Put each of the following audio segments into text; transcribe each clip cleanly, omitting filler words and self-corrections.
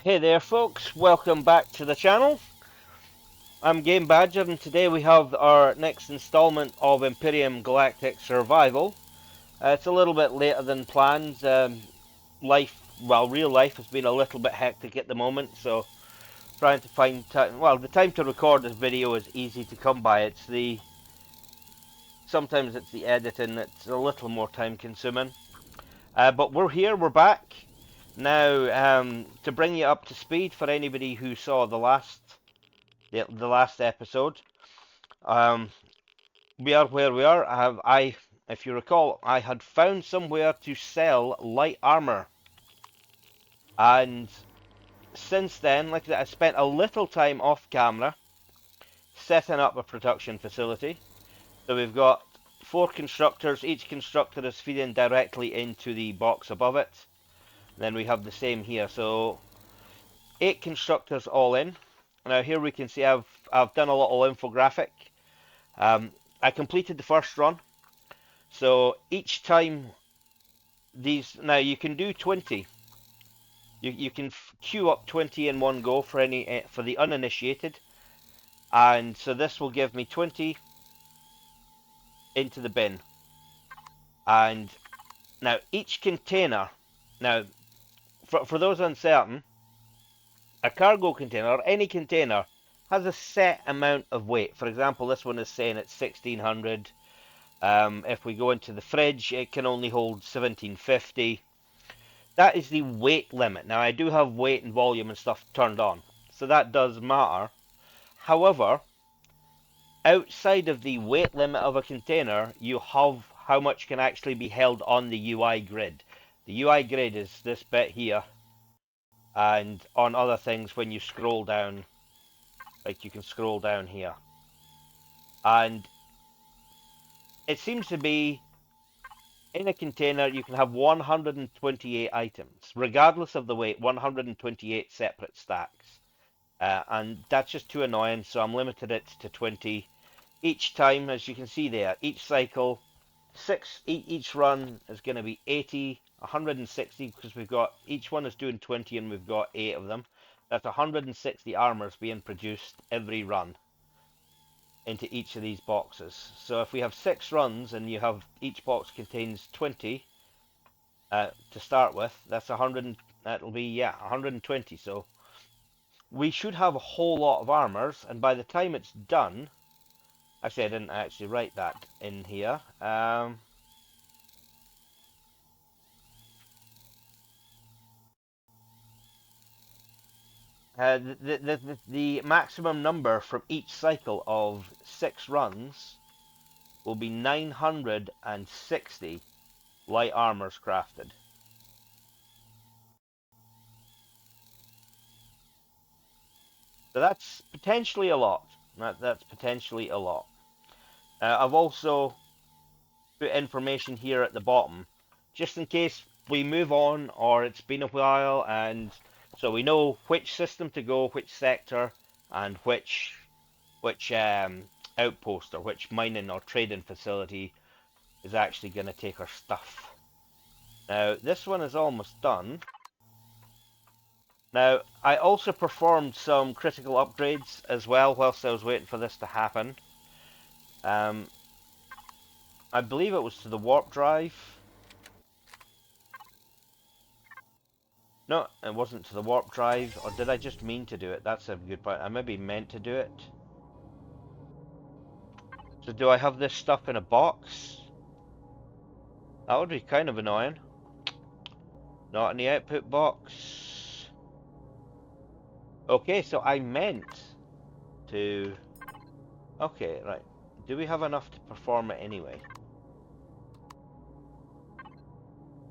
Hey there folks, welcome back to the channel. I'm Game Badger and today we have our next installment of Empyrion Galactic Survival. It's a little bit later than planned. Real life has been a little bit hectic at the moment, so trying to find time. Well, the time to record this video is easy to come by. Sometimes it's the editing that's a little more time consuming. But we're here, we're back. Now, to bring you up to speed for anybody who saw the last episode, we are where we are. If you recall, I had found somewhere to sell light armor, and since then, like I said, I spent a little time off camera setting up a production facility. So we've got 4 constructors. Each constructor is feeding directly into the box above it. Then we have the same here. So 8 constructors all in. Now here we can see I've done a little infographic. I completed the first run. So each time now you can do 20. You can queue up 20 in one go for the uninitiated. And so this will give me 20 into the bin. And now each container, now for those uncertain, a cargo container or any container has a set amount of weight. For example, this one is saying it's 1600. If we go into the fridge, it can only hold 1750. That is the weight limit. Now I do have weight and volume and stuff turned on, so that does matter. However, outside of the weight limit of a container, you have how much can actually be held on the UI grid. The UI grid is this bit here, and on other things when you scroll down, like you can scroll down here, and it seems to be in a container you can have 128 items regardless of the weight, 128 separate stacks, and that's just too annoying, so I'm limited it to 20 each time. As you can see there, each cycle, each run is going to be 80, 160, because we've got, each one is doing 20 and we've got 8 of them. That's 160 armors being produced every run into each of these boxes. So if we have 6 runs and you have, each box contains 20 to start with, that's 100, that'll be 120. So we should have a whole lot of armors, and by the time it's done, actually I didn't actually write that in here. The maximum number from each cycle of 6 runs will be 960 light armors crafted. So that's potentially a lot. That's potentially a lot. I've also put information here at the bottom, just in case we move on or it's been a while, and so we know which system to go, which sector, and which outpost or which mining or trading facility is actually going to take our stuff. Now this one is almost done. Now I also performed some critical upgrades as well whilst I was waiting for this to happen. I believe it was to the warp drive. No, it wasn't to the warp drive, or did I just mean to do it? That's a good point. I maybe meant to do it. So do I have this stuff in a box? That would be kind of annoying. Not in the output box. Okay, so I meant to... Okay, right. Do we have enough to perform it anyway?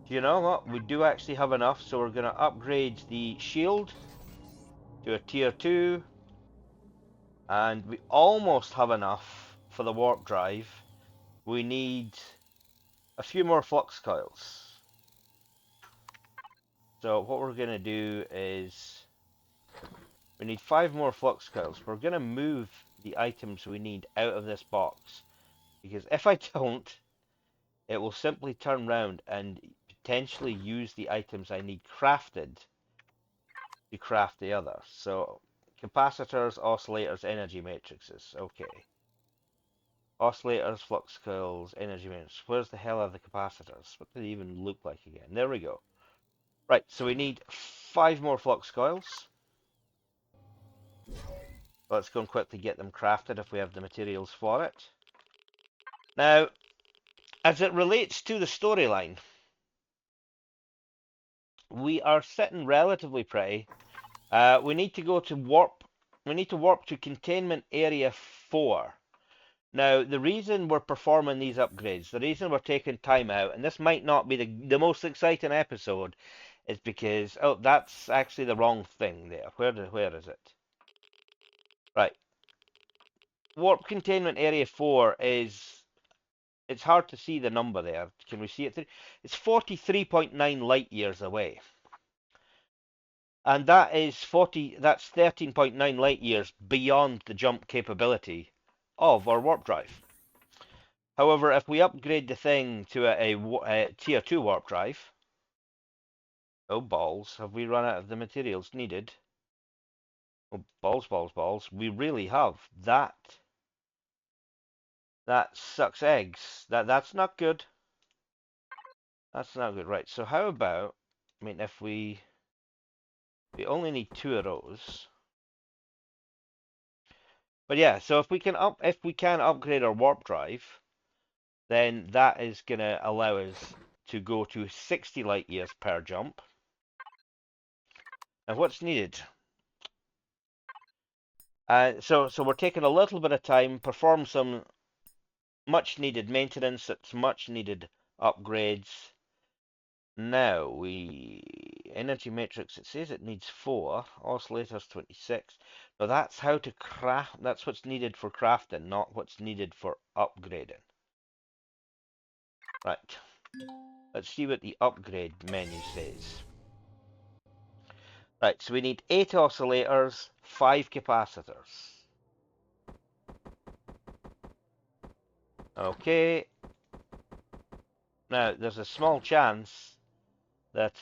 Do you know what? We do actually have enough, so we're going to upgrade the shield to a tier 2. And we almost have enough for the warp drive. We need a few more flux coils. So what we're going to do is we need 5 more flux coils. We're going to move the items we need out of this box, because if I don't, it will simply turn around and potentially use the items I need crafted to craft the other. So capacitors, oscillators, energy matrices. Okay. Oscillators, flux coils, energy matrices. Where's the hell are the capacitors? What do they even look like again? There we go. Right, so we need 5 more flux coils. Let's go and quickly get them crafted if we have the materials for it. Now, as it relates to the storyline, we are sitting relatively pretty. We need to go to warp. We need to warp to containment area 4. Now, the reason we're performing these upgrades, the reason we're taking time out, and this might not be the most exciting episode, is because, oh, that's actually the wrong thing there. Where is it? Right. Warp containment area 4 is, it's hard to see the number there. Can we see it? It's 43.9 light years away. And that's 13.9 light years beyond the jump capability of our warp drive. However, if we upgrade the thing to a tier 2 warp drive, oh balls, have we run out of the materials needed? Oh balls, we really have. That sucks eggs. That's not good. That's not good. Right, so how about, I mean, if we only need 2 of those. But yeah, so if we can upgrade our warp drive, then that is going to allow us to go to 60 light years per jump. And what's needed? So we're taking a little bit of time, perform some much needed maintenance, it's much needed upgrades. Now energy matrix, it says it needs 4, oscillators 26. Now that's how to craft, that's what's needed for crafting, not what's needed for upgrading. Right, let's see what the upgrade menu says. Right, so we need 8 oscillators, 5 capacitors. Okay. Now, there's a small chance that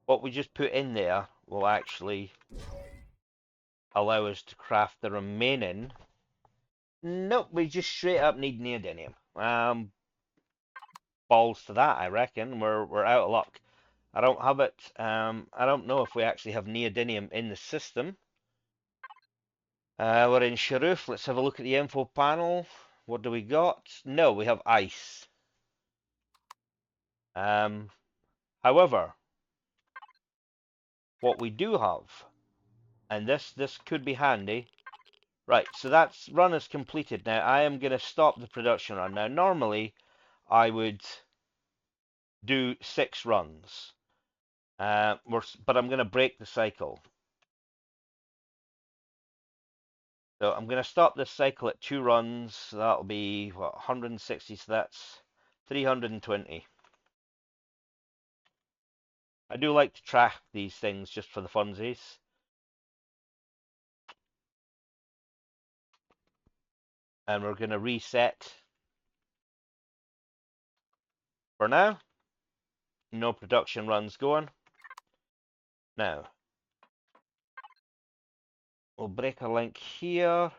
what we just put in there will actually allow us to craft the remaining. Nope, we just straight up need neodymium. Balls to that, I reckon. We're out of luck. I don't have it. I don't know if we actually have neodymium in the system. We're in Sharuf. Let's have a look at the info panel. What do we got? No, we have ice. However, what we do have, and this could be handy. Right, so that's run is completed. Now I am going to stop the production run. Now normally I would do 6 runs, but I'm going to break the cycle. So I'm going to stop this cycle at 2 runs. So that'll be what, 160. So that's 320. I do like to track these things just for the funsies. And we're going to reset. For now, no production runs going. Now, we'll break a link here.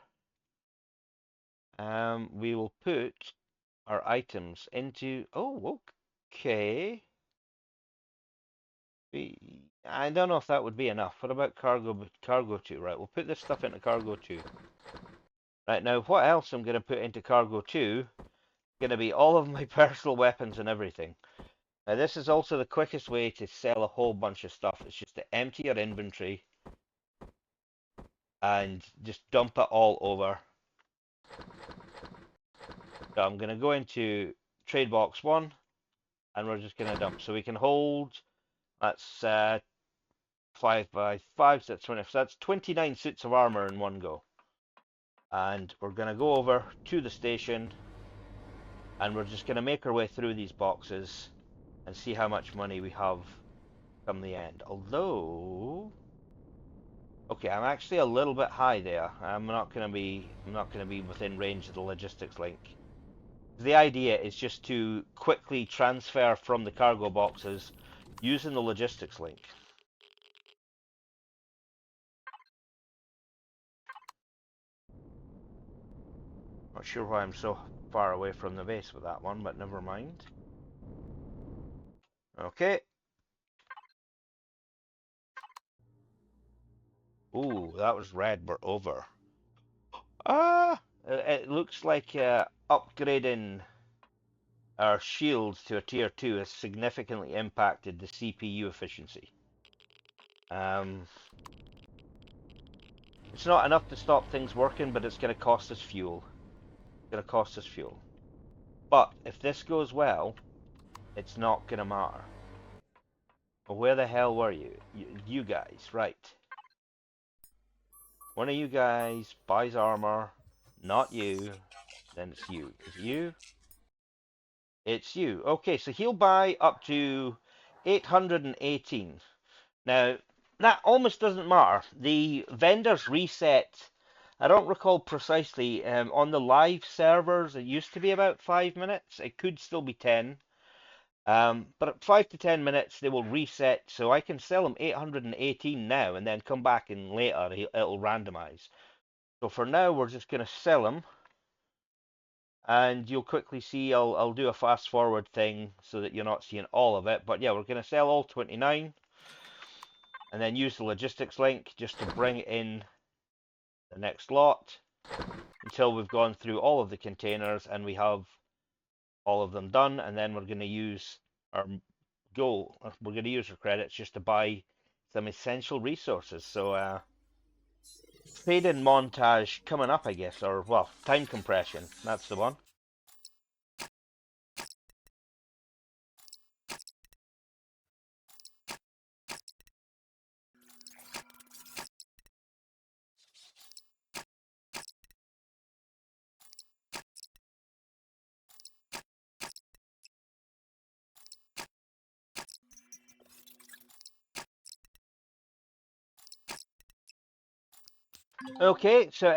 We will put our items into. Oh, okay. I don't know if that would be enough. What about cargo 2? Right, we'll put this stuff into cargo 2. Right, now what else I'm going to put into cargo 2? Going to be all of my personal weapons and everything. Now this is also the quickest way to sell a whole bunch of stuff. It's just to empty your inventory and just dump it all over. So I'm going to go into trade box 1 and we're just going to dump. So we can hold, that's 5 by 5, so that's 20. So that's 29 suits of armor in one go. And we're going to go over to the station and we're just going to make our way through these boxes and see how much money we have come the end. Although, okay, I'm actually a little bit high there. I'm not going to be within range of the logistics link. The idea is just to quickly transfer from the cargo boxes using the logistics link. Not sure why I'm so far away from the base with that one, but never mind. Okay. Ooh, that was red. We're over. Ah! It looks like upgrading our shields to a tier 2 has significantly impacted the CPU efficiency. It's not enough to stop things working, but it's going to cost us fuel. It's going to cost us fuel. But if this goes well, it's not going to matter. Well, where the hell were you? You guys, right. One of you guys buys armor, not you. Then it's you. Is it you? It's you. Okay, so he'll buy up to 818. Now, that almost doesn't matter. The vendors reset. I don't recall precisely. On the live servers, it used to be about 5 minutes. It could still be 10. But at 5 to 10 minutes, they will reset. So I can sell them 818 now and then come back and later it'll randomize. So for now, we're just going to sell them. And you'll quickly see I'll do a fast forward thing so that you're not seeing all of it. But yeah, we're going to sell all 29 and then use the logistics link just to bring in the next lot until we've gone through all of the containers and we have all of them done. And then we're going to use our we're going to use our credits just to buy some essential resources. So trading montage coming up, I guess, or well, time compression. That's the one. Okay, so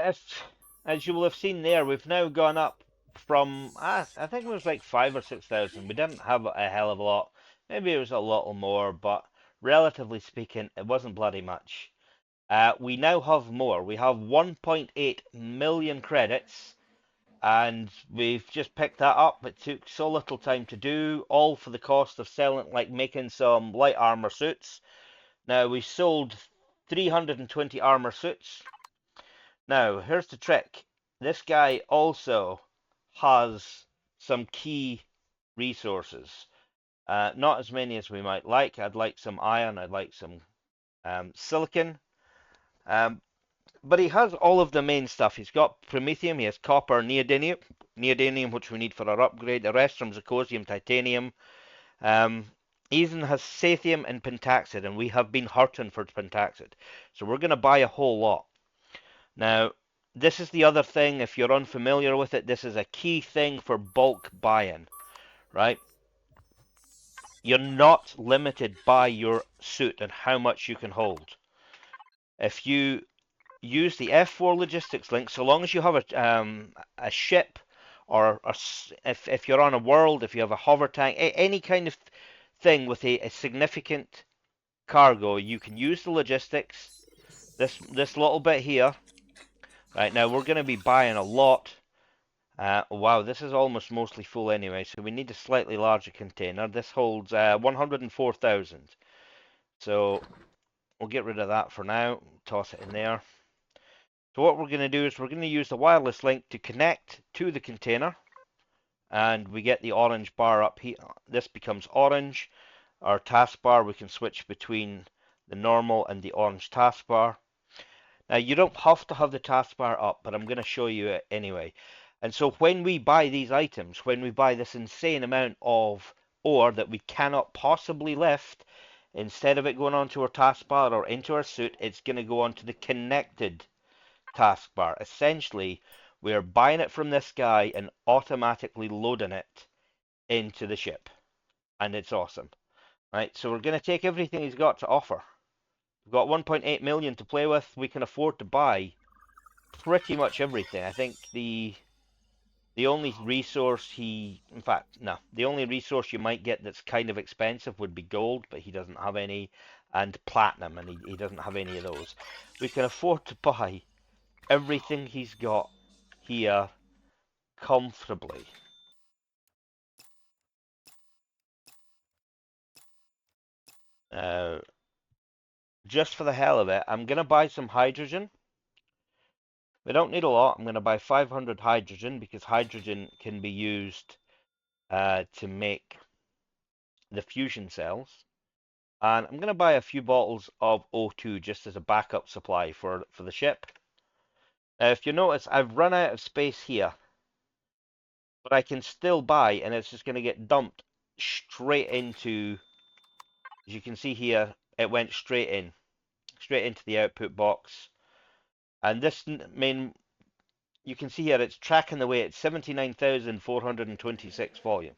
as you will have seen there, we've now gone up from, I think it was like 5 or 6,000. We didn't have a hell of a lot. Maybe it was a little more, but relatively speaking, it wasn't bloody much. We now have more. We have 1.8 million credits, and we've just picked that up. It took so little time to do, all for the cost of selling, like making some light armor suits. Now, we sold 320 armor suits. Now, here's the trick. This guy also has some key resources. Not as many as we might like. I'd like some iron. I'd like some silicon. But he has all of the main stuff. He's got promethium. He has copper, neodymium, which we need for our upgrade. The rest from zirconium, titanium. He even has sathium and pentaxid, and we have been hurting for pentaxid. So we're going to buy a whole lot. Now, this is the other thing, if you're unfamiliar with it, this is a key thing for bulk buying, right? You're not limited by your suit and how much you can hold. If you use the F4 logistics link, so long as you have a ship, or if you're on a world, if you have a hover tank, any kind of thing with a significant cargo, you can use the logistics. This little bit here. Right, now we're going to be buying a lot. Wow, this is almost mostly full anyway, so we need a slightly larger container. This holds 104,000. So we'll get rid of that for now. Toss it in there. So what we're going to do is we're going to use the wireless link to connect to the container. And we get the orange bar up here. This becomes orange. Our taskbar, we can switch between the normal and the orange taskbar. Now, you don't have to have the taskbar up, but I'm going to show you it anyway. And so when we buy these items, when we buy this insane amount of ore that we cannot possibly lift, instead of it going onto our taskbar or into our suit, it's going to go onto the connected taskbar. Essentially, we're buying it from this guy and automatically loading it into the ship. And it's awesome. Right, so we're going to take everything he's got to offer. We've got 1.8 million to play with. We can afford to buy pretty much everything. I think the only resource the only resource you might get that's kind of expensive would be gold, but he doesn't have any, and platinum, and he doesn't have any of those. We can afford to buy everything he's got here comfortably. Uh, just for the hell of it, I'm going to buy some hydrogen. We don't need a lot. I'm going to buy 500 hydrogen because hydrogen can be used to make the fusion cells. And I'm going to buy a few bottles of O2 just as a backup supply for the ship. Now, if you notice, I've run out of space here, but I can still buy, and it's just going to get dumped straight into, as you can see here, it went straight into the output box. And this main, you can see here, it's tracking the way, it's 79,426 volume.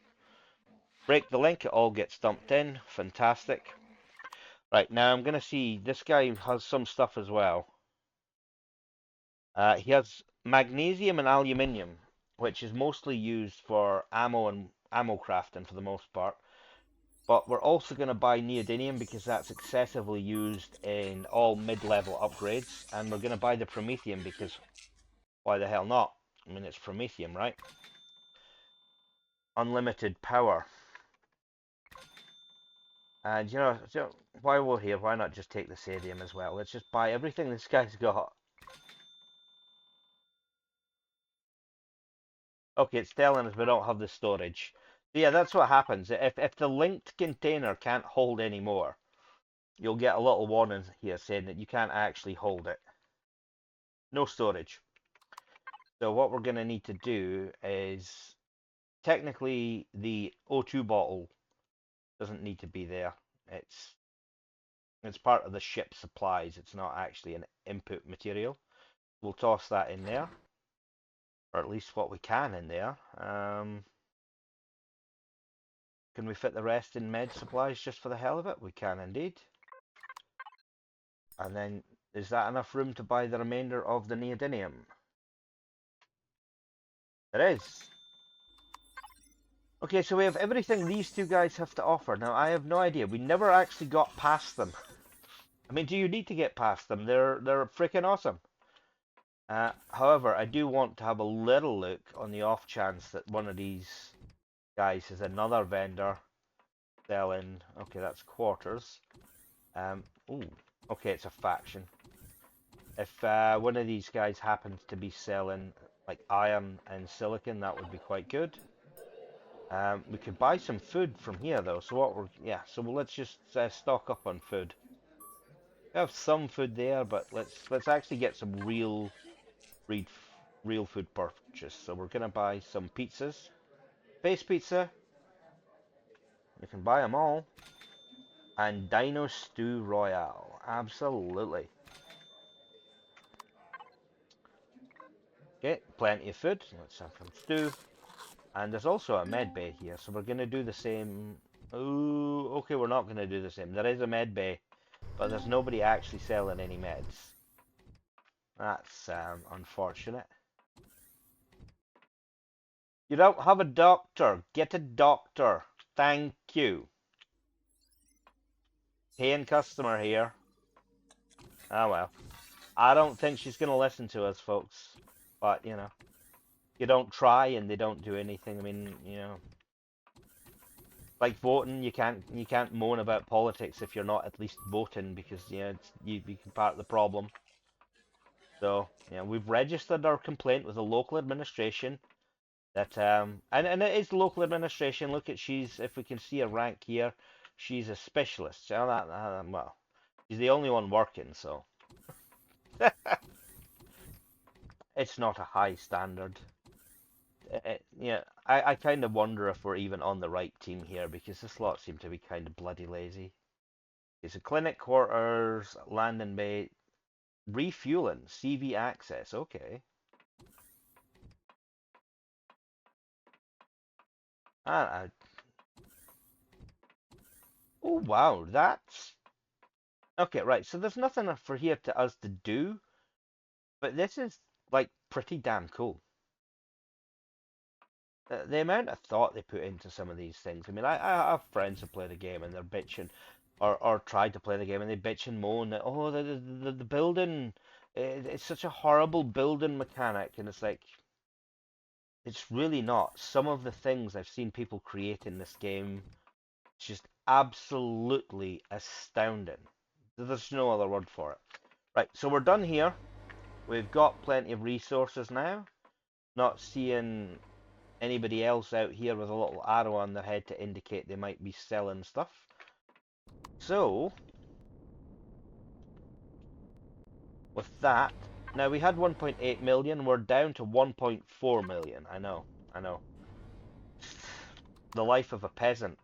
Break the link, it all gets dumped in, fantastic. Right, now I'm going to see, this guy has some stuff as well. He has magnesium and aluminium, which is mostly used for ammo and ammo crafting for the most part. But we're also going to buy neodymium because that's excessively used in all mid-level upgrades. And we're going to buy the promethium because why the hell not? I mean, it's promethium, right? Unlimited power. And you know, while we're here, why not just take the sodium as well? Let's just buy everything this guy's got. Okay, it's telling us we don't have the storage. Yeah, that's what happens. If the linked container can't hold any more, you'll get a little warning here saying that you can't actually hold it. No storage. So what we're going to need to do is, technically the O2 bottle doesn't need to be there. It's part of the ship supplies. It's not actually an input material. We'll toss that in there, or at least what we can in there. Can we fit the rest in med supplies just for the hell of it? We can indeed. And then, is that enough room to buy the remainder of the neodymium? It is. Okay, so we have everything these two guys have to offer. Now, I have no idea. We never actually got past them. I mean, do you need to get past them? They're freaking awesome. However, I do want to have a little look on the off chance that one of these guys is another vendor selling. Okay, that's quarters. Ooh, okay, it's a faction. If one of these guys happens to be selling like iron and silicon, that would be quite good. We could buy some food from here though. So let's just stock up on food. We have some food there, but let's actually get some real food purchase. So we're gonna buy some pizzas. Base pizza. You can buy them all. And Dino Stew Royale. Absolutely. Okay, plenty of food. Let's have some stew. And there's also a med bay here, so we're gonna do the same. Oh, okay, we're not gonna do the same. There is a med bay, but there's nobody actually selling any meds. That's unfortunate. You don't have a doctor. Get a doctor. Thank you. Paying customer here. Oh well. I don't think she's gonna listen to us, folks. But you know, you don't try and they don't do anything. I mean, you know, like voting, you can't moan about politics if you're not at least voting because you know you can part of the problem. So you know, we've registered our complaint with the local administration. That and it is local administration. Look at if we can see a rank here, she's a specialist. So well, she's the only one working, so it's not a high standard. Yeah, I kind of wonder if we're even on the right team here because this lot seem to be kind of bloody lazy. It's a clinic quarters, landing bay, refueling, CV access. Okay. Ah, oh wow, that's okay. Right, so there's nothing for here to us to do, but this is like pretty damn cool. The amount of thought they put into some of these things. I mean, I have friends who play the game and they're bitching, or tried to play the game and they bitch and moan that oh the building, it's such a horrible building mechanic, and it's like It's really not. Some of the things I've seen people create in this game, it's just absolutely astounding. There's no other word for it. Right, so we're done here. We've got plenty of resources now. Not seeing anybody else out here with a little arrow on their head to indicate they might be selling stuff. So, with that, now we had 1.8 million, we're down to 1.4 million. I know. The life of a peasant.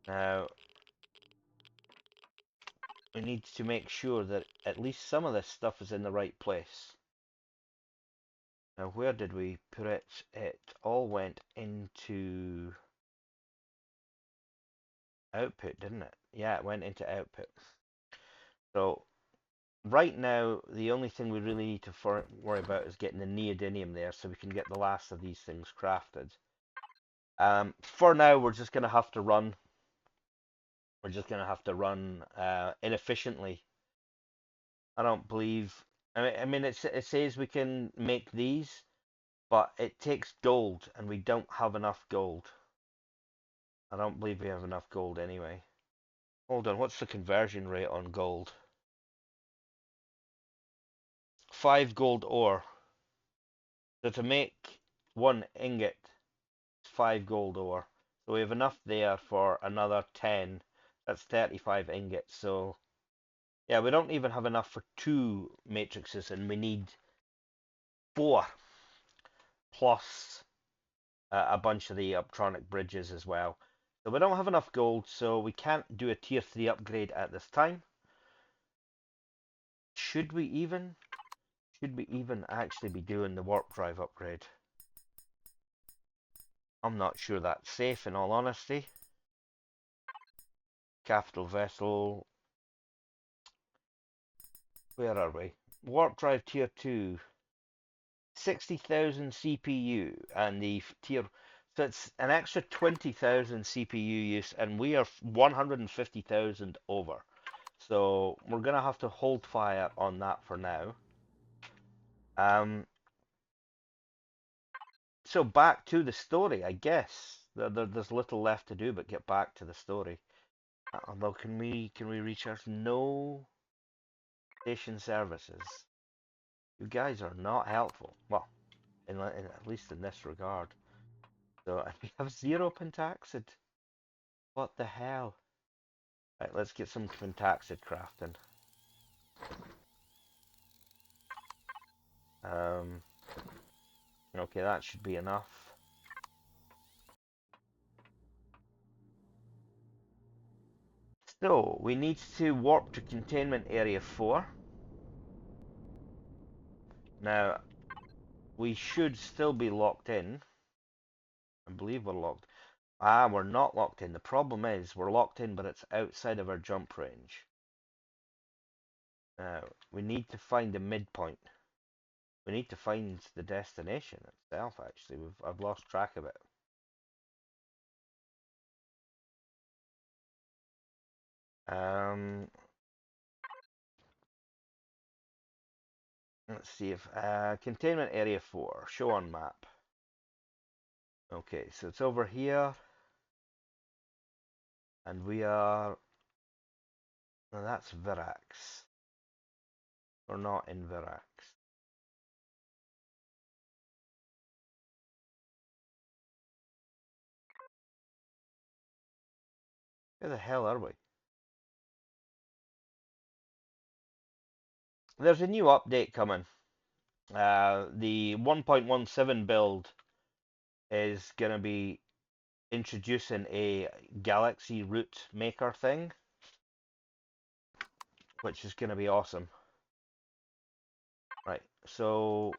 Now, we need to make sure that at least some of this stuff is in the right place. Now, where did we put it? It all went into output, didn't it? Yeah, it went into output. So, right now, the only thing we really need to worry about is getting the neodymium there so we can get the last of these things crafted. For now, we're just going to have to run. We're just going to have to run inefficiently. I don't believe... I mean, it says we can make these, but it takes gold, and we don't have enough gold. I don't believe we have enough gold anyway. Hold on, what's the conversion rate on gold? 5 gold ore. So to make 1 ingot, it's 5 gold ore. So we have enough there for another 10. That's 35 ingots. So yeah, we don't even have enough for 2 matrices, and we need 4 plus a bunch of the optronic bridges as well. So we don't have enough gold, so we can't do a tier 3 upgrade at this time. Should we even actually be doing the warp drive upgrade? I'm not sure that's safe, in all honesty. Capital vessel. Where are we? Warp drive tier 2. 60,000 CPU, and the tier... So it's an extra 20,000 CPU use, and we are 150,000 over. So we're going to have to hold fire on that for now. So back to the story, I guess. There's little left to do but get back to the story. Although, can we recharge? No station services. You guys are not helpful. Well, at least in this regard. So we have 0 pentaxid. What the hell? Right, let's get some pentaxid crafting. Okay, that should be enough. So, we need to warp to containment area 4. Now, we should still be locked in. I believe we're locked. We're not locked in. The problem is, we're locked in, but it's outside of our jump range. Now, we need to find a midpoint. We need to find the destination itself, actually. I've lost track of it. Let's see if containment area 4, show on map. Okay, so it's over here, and we are. No, that's Virax. We're not in Virax. Where the hell are we? There's a new update coming. The 1.17 build is going to be introducing a galaxy route maker thing, which is going to be awesome. Right, so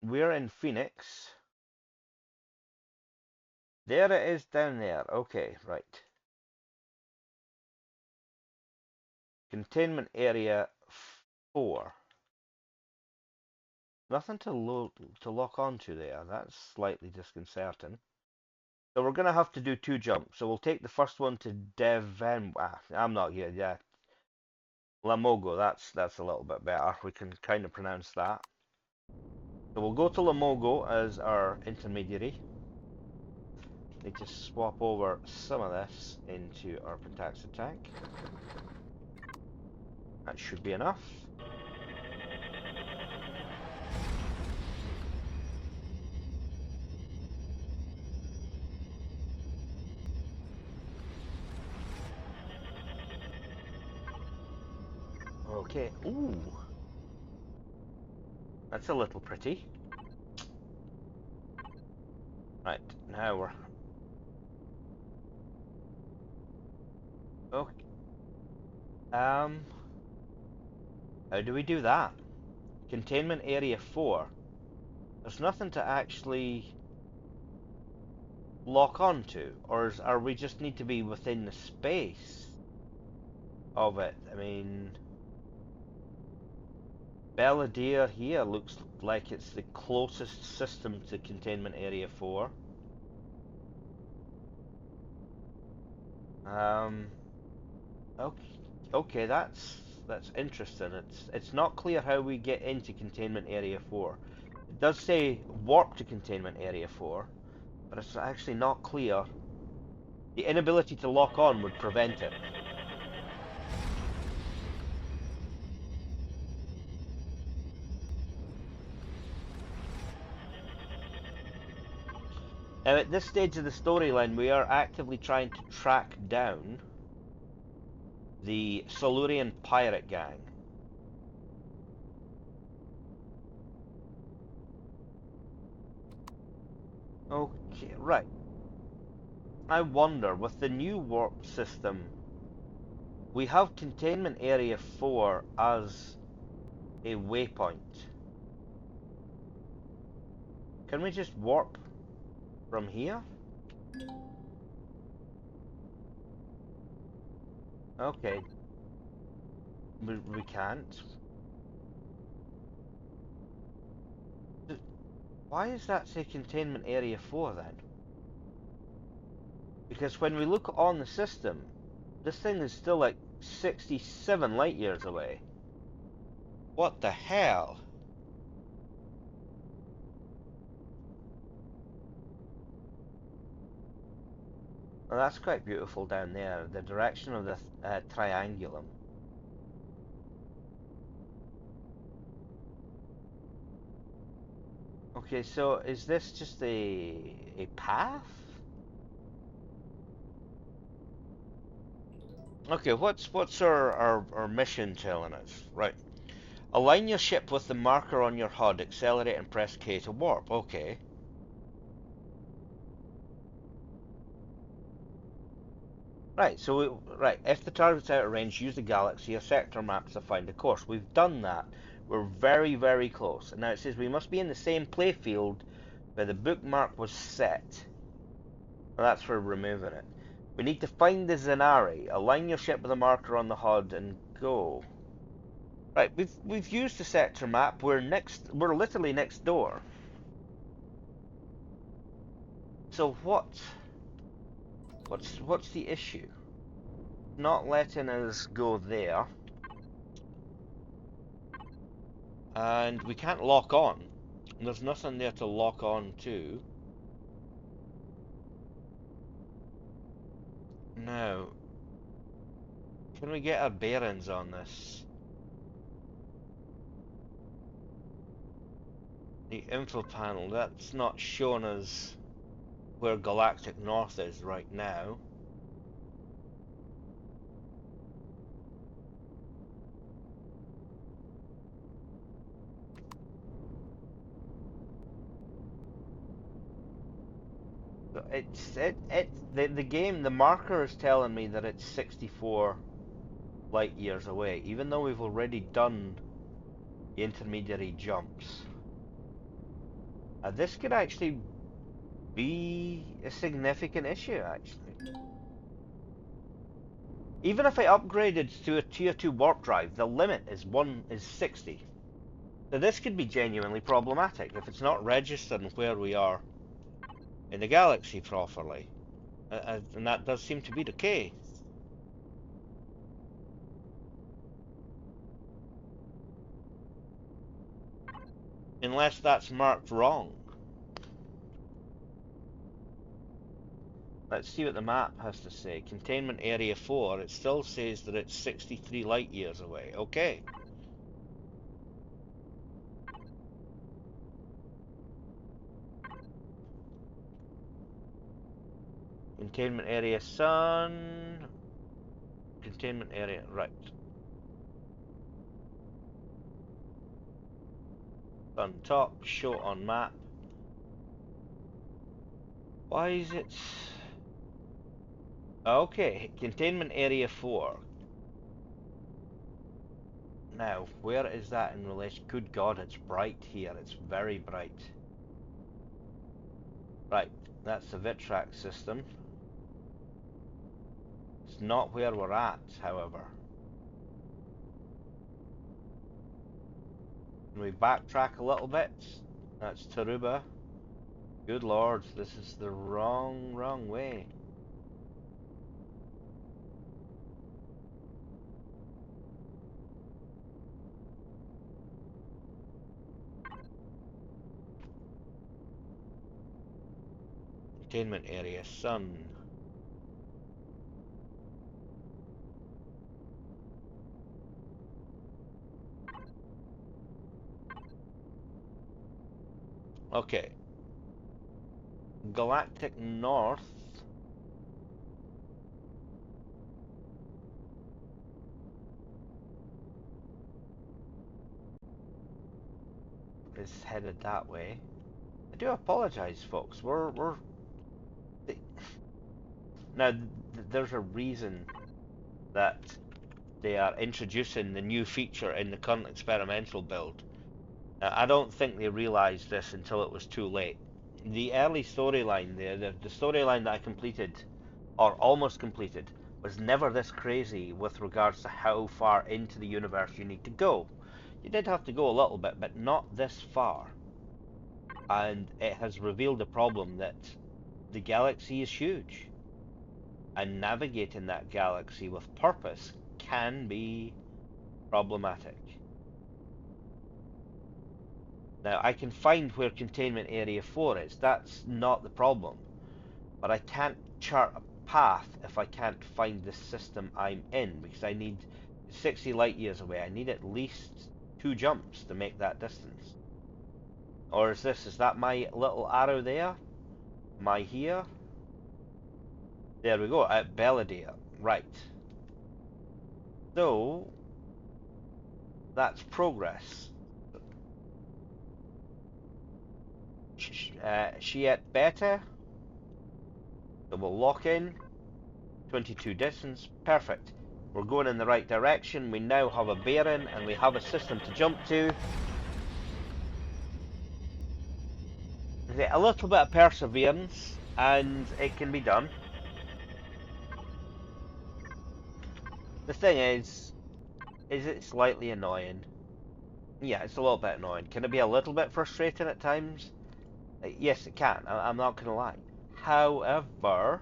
we're in Phoenix. There it is down there. Okay, right. Containment area 4. Nothing to lock onto there. That's slightly disconcerting. So we're going to have to do 2 jumps. So we'll take the first one to I'm not here. Yeah, Lamogo. That's a little bit better. We can kind of pronounce that. So we'll go to Lamogo as our intermediary. Need to swap over some of this into our Pentaxa tank. That should be enough. Okay. Ooh. That's a little pretty. Right, now we're... Okay. How do we do that? Containment area 4. There's nothing to actually lock onto, or are we just need to be within the space of it? I mean, Belvedere here looks like it's the closest system to containment area 4. Okay, okay, that's interesting. It's not clear how we get into containment area 4. It does say warp to containment area 4, but it's actually not clear. The inability to lock on would prevent it. Now, at this stage of the storyline, we are actively trying to track down the Sularian pirate gang. Okay, right. I wonder, with the new warp system, we have containment area 4 as a waypoint. Can we just warp from here? Okay, we can't. Why does that say containment area 4 then? Because when we look on the system, this thing is still like 67 light years away. What the hell? Well, that's quite beautiful down there, the direction of the triangulum. Okay, so is this just a path? Okay, what's our mission telling us? Right. Align your ship with the marker on your HUD, accelerate and press K to warp. Okay. Right, so if the target's out of range, use the galaxy or sector map to find a course. We've done that. We're very, very close. And now it says we must be in the same playfield where the bookmark was set. Well, that's for removing it. We need to find the Zenari. Align your ship with the marker on the HUD and go. Right, we've used the sector map. We're literally next door. So what's the issue? Not letting us go there. And we can't lock on. There's nothing there to lock on to. Now, can we get our bearings on this? The info panel, that's not showing us where Galactic North is right now. So the game, the marker is telling me that it's 64 light years away, even though we've already done the intermediary jumps. This could actually be a significant issue, actually. Even if I upgraded to a tier 2 warp drive, the limit is 60. So this could be genuinely problematic if it's not registering where we are in the galaxy properly. And that does seem to be the case. Unless that's marked wrong. Let's see what the map has to say. Containment Area 4, it still says that it's 63 light years away. Okay. Containment Area Sun. Containment Area, right. Sun top, show on map. Why is it... Okay, Containment Area 4. Now, where is that in relation? Good God, it's bright here. It's very bright. Right, that's the Vitrax system. It's not where we're at, however. Can we backtrack a little bit? That's Taruba. Good Lord, this is the wrong way. Containment area, sun. Okay. Galactic North is headed that way. I do apologize, folks. We're now there's a reason that they are introducing the new feature in the current experimental build. I don't think they realized this until it was too late. The early storyline there, the storyline that I completed, or almost completed, was never this crazy with regards to how far into the universe you need to go. You did have to go a little bit, but not this far. And it has revealed a problem that the galaxy is huge, and navigating that galaxy with purpose can be problematic. Now, I can find where containment area 4 is, that's not the problem, but I can't chart a path if I can't find the system I'm in, because I need 60 light years away. I need at least 2 jumps to make that distance. Or is that my little arrow there? Am I here? There we go, at Belladere. Right. So, that's progress. Shiet Beta. So we'll lock in. 22 distance. Perfect. We're going in the right direction. We now have a bearing and we have a system to jump to. A little bit of perseverance and it can be done. The thing is it slightly annoying? Yeah, it's a little bit annoying. Can it be a little bit frustrating at times? Yes, it can. I'm not going to lie. However,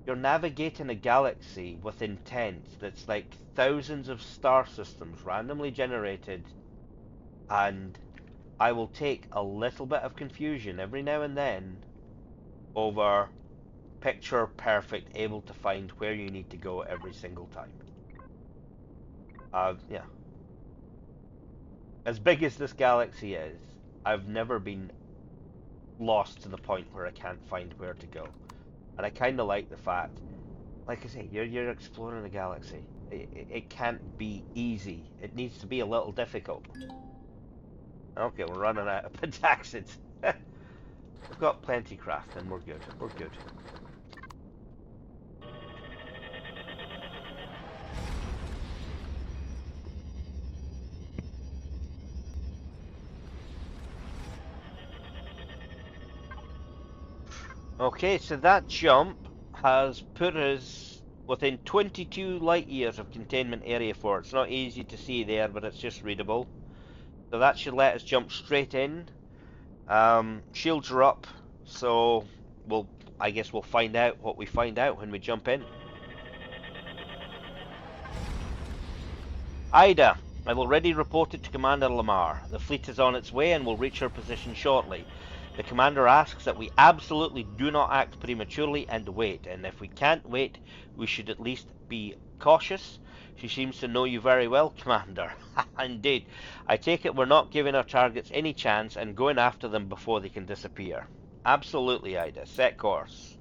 you're navigating a galaxy with intent that's like thousands of star systems randomly generated, and I will take a little bit of confusion every now and then over picture perfect, able to find where you need to go every single time. Yeah. As big as this galaxy is, I've never been lost to the point where I can't find where to go. And I kind of like the fact, like I say, you're exploring the galaxy. It can't be easy. It needs to be a little difficult. Okay, we're running out of pentaxids. We've got plenty craft and we're good. We're good. Okay, so that jump has put us within 22 light years of containment area 4. It's not easy to see there, but it's just readable. So that should let us jump straight in. Shields are up, so I guess we'll find out what we find out when we jump in. Ida, I've already reported to Commander Lamar. The fleet is on its way and will reach our position shortly. The commander asks that we absolutely do not act prematurely and wait, and if we can't wait, we should at least be cautious. She seems to know you very well, Commander. Indeed. I take it we're not giving our targets any chance and going after them before they can disappear. Absolutely, Ida. Set course.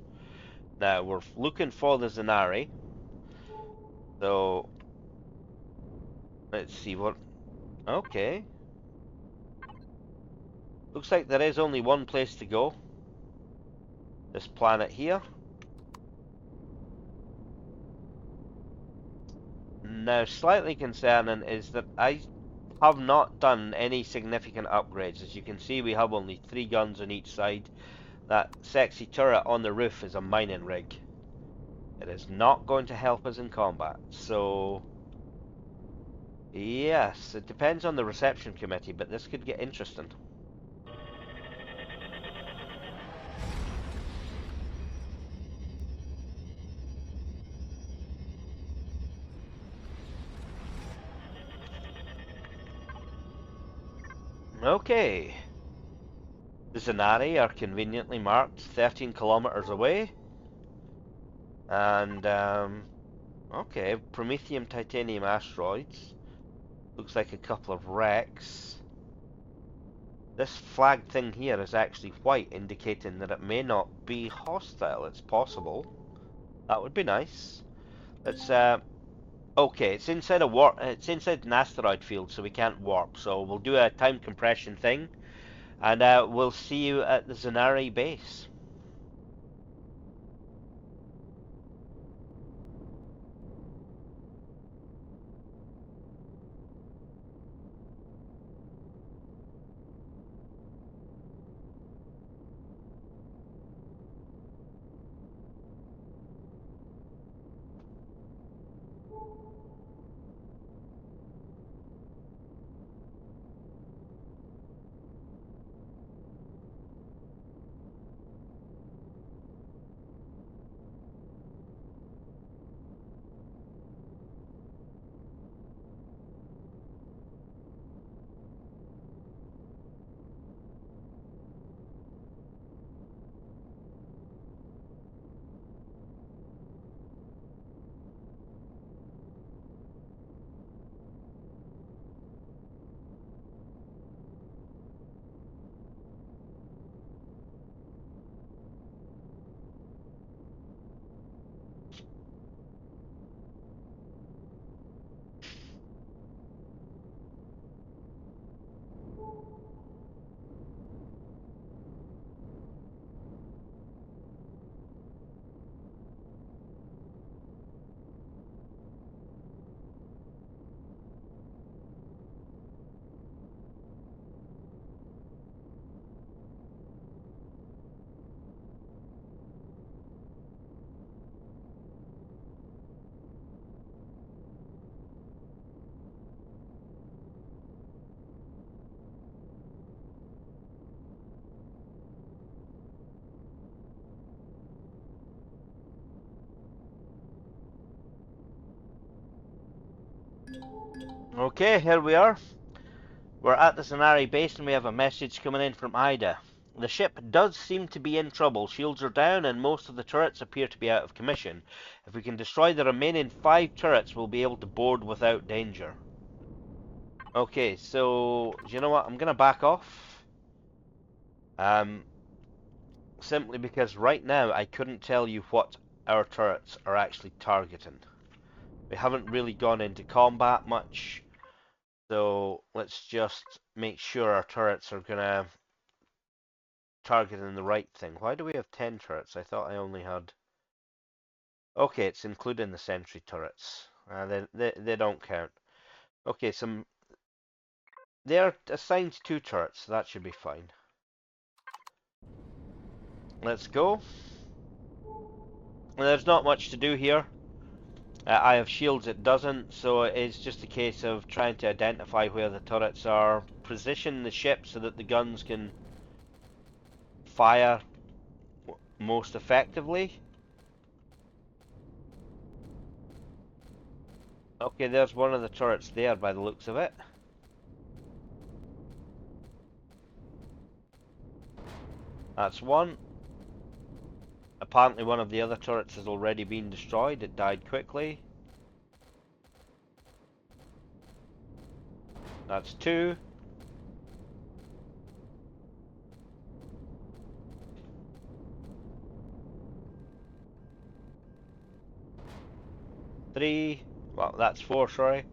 Now, we're looking for the Zanari. So, let's see what... Okay. Looks like there is only one place to go. This planet here. Now, slightly concerning is that I have not done any significant upgrades. As you can see, we have only 3 guns on each side. That sexy turret on the roof is a mining rig. It is not going to help us in combat. So, yes, it depends on the reception committee, but this could get interesting. Okay. The Zanari are conveniently marked 13 kilometers away. And, okay, Promethium Titanium asteroids. Looks like a couple of wrecks. This flag thing here is actually white, indicating that it may not be hostile. It's possible. That would be nice. Let's, okay, it's inside a warp. It's inside an asteroid field, so we can't warp. So we'll do a time compression thing, and we'll see you at the Zanari base. Okay, here we are. We're at the Zanari base and we have a message coming in from Ida. The ship does seem to be in trouble. Shields are down and most of the turrets appear to be out of commission. If we can destroy the remaining 5 turrets, we'll be able to board without danger. Okay, so, you know what? I'm going to back off. Simply because right now I couldn't tell you what our turrets are actually targeting. We haven't really gone into combat much. So let's just make sure our turrets are gonna target in the right thing. Why do we have 10 turrets? I thought I only had... Okay, it's including the sentry turrets. They don't count. Okay, they're assigned 2 turrets, so that should be fine. Let's go. There's not much to do here. I have shields, it doesn't, so it's just a case of trying to identify where the turrets are, position the ship so that the guns can fire most effectively. Okay, there's one of the turrets there by the looks of it. That's one. Apparently one of the other turrets has already been destroyed. It died quickly. That's two. Three. Well, that's four, sorry.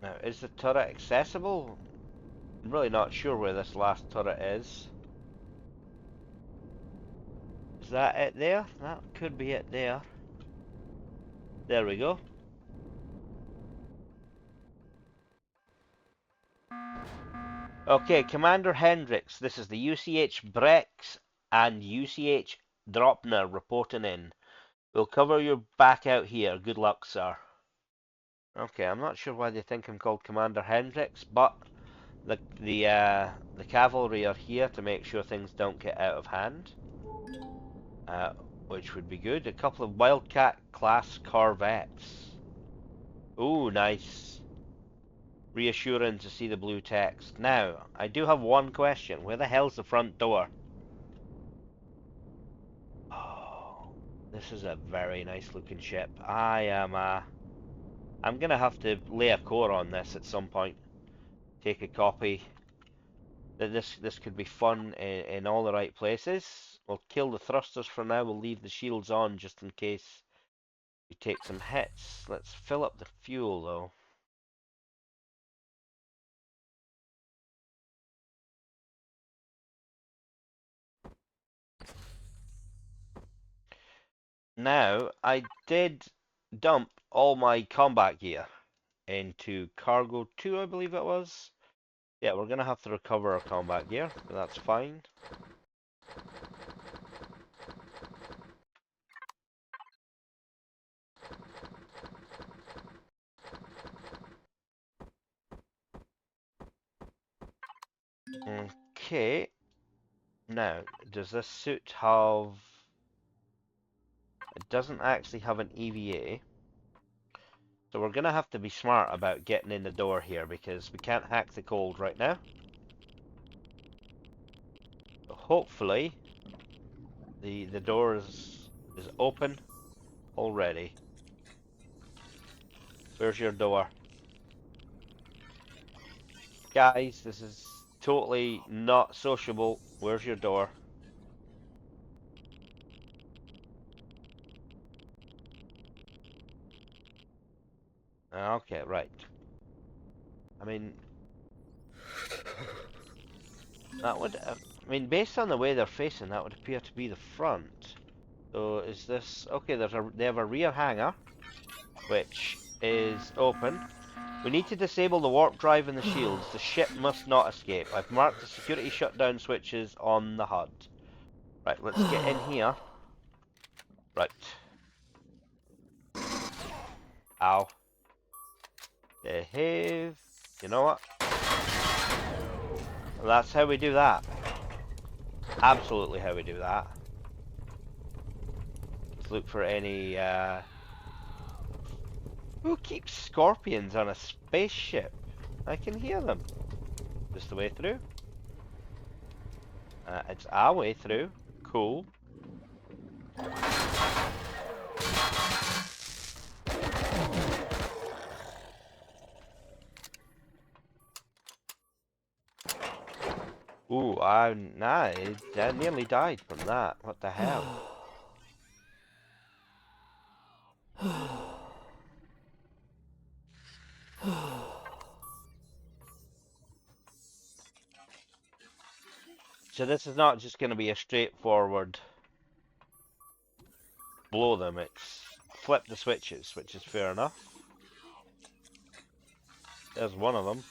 Now, is the turret accessible? I'm really not sure where this last turret is. Is that it there? That could be it there. There we go. Okay, Commander Hendricks, this is the UCH Brex and UCH Dropner reporting in. We'll cover your back out here. Good luck, sir. Okay, I'm not sure why they think I'm called Commander Hendricks, but the cavalry are here to make sure things don't get out of hand, which would be good. A couple of Wildcat class corvettes. Ooh, nice. Reassuring to see the blue text. Now, I do have one question. Where the hell's the front door? Oh, this is a very nice looking ship. I'm gonna have to lay a core on this at some point. Take a copy. This could be fun in all the right places. We'll kill the thrusters for now. We'll leave the shields on just in case we take some hits. Let's fill up the fuel though. Now, I did dump all my combat gear into cargo 2, I believe it was. Yeah, we're gonna have to recover our combat gear, but that's fine. Okay. Now, does this suit have... It doesn't actually have an EVA. So we're going to have to be smart about getting in the door here because we can't hack the cold right now. So hopefully the door is open already. Where's your door? Guys, this is totally not sociable. Where's your door? Okay, right. I mean, that would... I mean, based on the way they're facing, that would appear to be the front. So is this... Okay, they have a rear hangar, which is open. We need to disable the warp drive and the shields. The ship must not escape. I've marked the security shutdown switches on the HUD. Right, let's get in here. Right. Ow. Behave. You know what? That's how we do that. Absolutely how we do that. Let's look for any, Who keeps scorpions on a spaceship? I can hear them. Just the way through? It's our way through. Cool. Ooh, I nearly died from that. What the hell? So this is not just going to be a straightforward blow them, it's flip the switches, which is fair enough. There's one of them.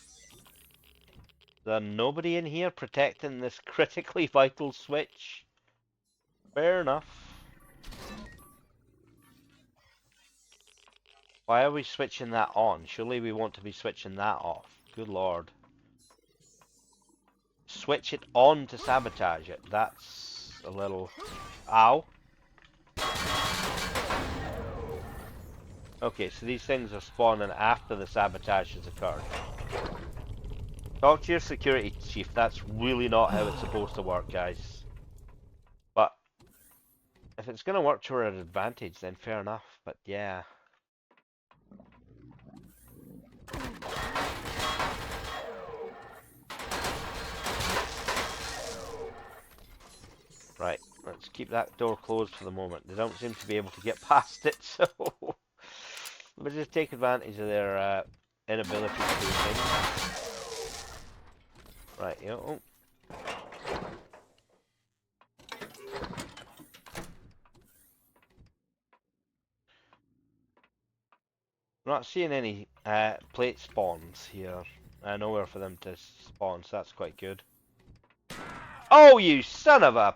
There's nobody in here protecting this critically vital switch. Fair enough. Why are we switching that on? Surely we want to be switching that off. Good lord. Switch it on to sabotage it. That's a little... Ow. Okay, so these things are spawning after the sabotage has occurred. Talk to your security chief. That's really not how it's supposed to work, guys. But if it's going to work to our advantage, then fair enough. But yeah. Right, let's keep that door closed for the moment. They don't seem to be able to get past it, so we'll just take advantage of their inability to do things. Right, you know. I'm not seeing any plate spawns here. Nowhere for them to spawn, so that's quite good. Oh, you son of a...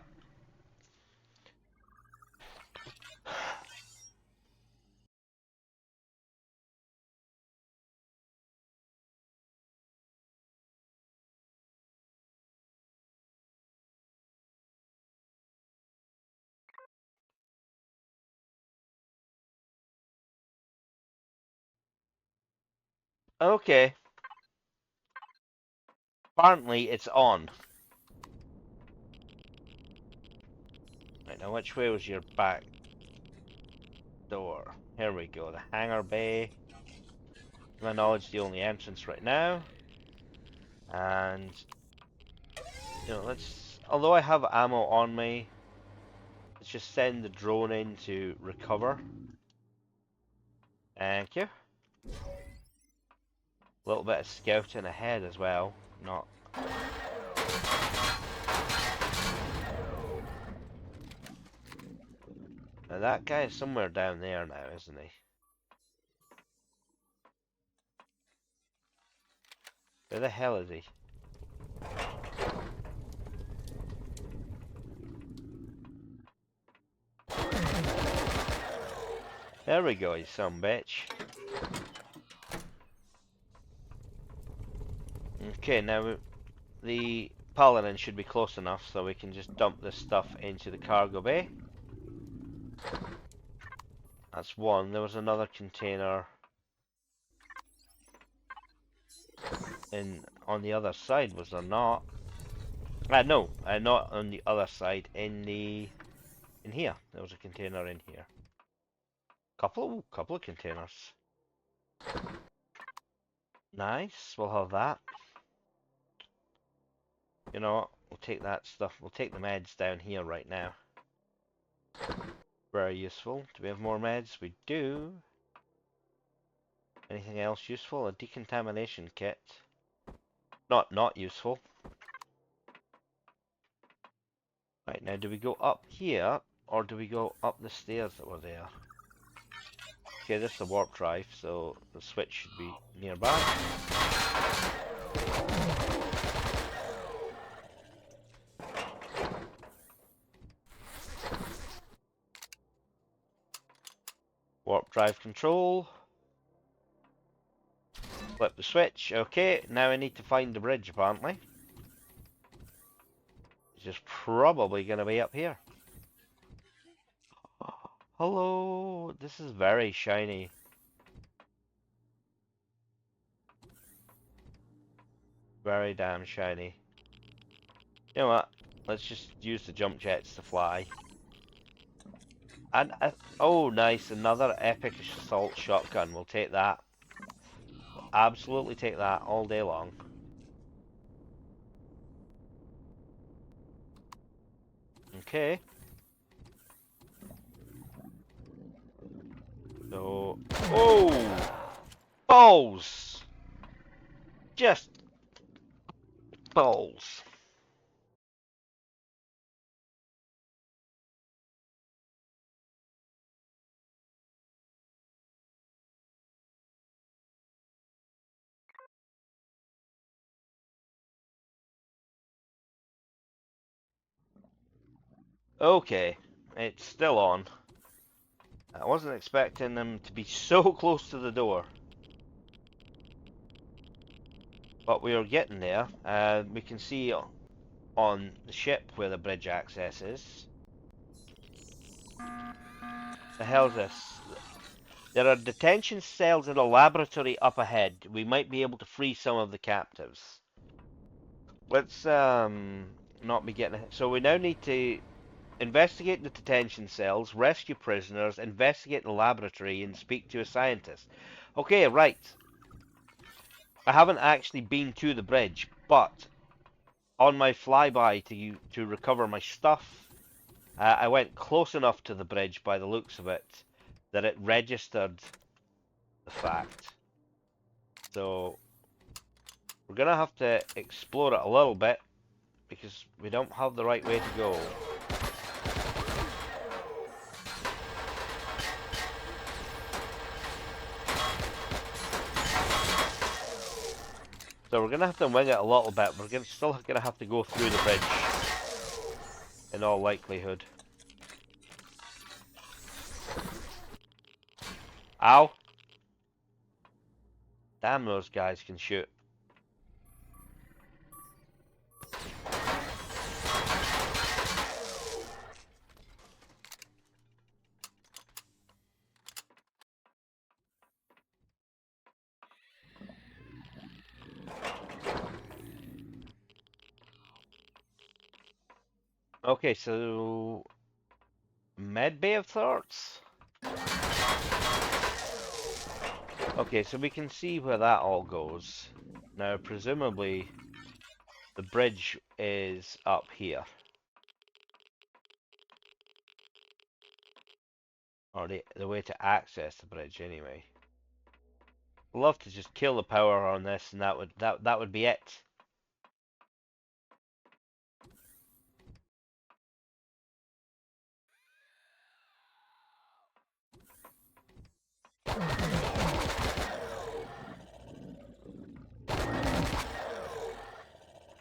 Okay. Apparently, it's on. Right, now which way was your back door? Here we go, the hangar bay. To my knowledge, the only entrance right now. And, you know, let's... Although I have ammo on me, let's just send the drone in to recover. Thank you. A little bit of scouting ahead as well. Not... Now that guy is somewhere down there now, isn't he? Where the hell is he? There we go, you some bitch. Okay, now the paladin should be close enough so we can just dump this stuff into the cargo bay. That's one. There was another container on the other side, was there not? No, not on the other side. In here, there was a container in here. Couple of containers. Nice. We'll have that. You know what? We'll take that stuff. We'll take the meds down here right now. Very useful. Do we have more meds? We do. Anything else useful? A decontamination kit. Not useful. Right, now do we go up here, or do we go up the stairs that were there? Okay, this is a warp drive, so the switch should be nearby. Warp drive control. Flip the switch. Okay, now I need to find the bridge, apparently. Which is probably going to be up here. Hello, this is very shiny. Very damn shiny. You know what? Let's just use the jump jets to fly. And, oh nice, another epic assault shotgun. We'll take that. We'll absolutely take that all day long. Okay. So, oh! Balls! Just balls. Okay, it's still on. I wasn't expecting them to be so close to the door. But we are getting there. We can see on the ship where the bridge access is. The hell's this? There are detention cells in a laboratory up ahead. We might be able to free some of the captives. Let's not be getting ahead. So we now need to investigate the detention cells, rescue prisoners, investigate the laboratory, and speak to a scientist. Okay, right. I haven't actually been to the bridge, but on my flyby to recover my stuff, I went close enough to the bridge by the looks of it that it registered the fact. So we're gonna have to explore it a little bit because we don't have the right way to go. So we're gonna have to wing it a little bit. We're still gonna have to go through the bridge in all likelihood. Ow! Damn, those guys can shoot. Okay, so med bay of sorts. Okay, so we can see where that all goes. Now, presumably, the bridge is up here. Or the way to access the bridge, anyway. I'd love to just kill the power on this, and that would be it.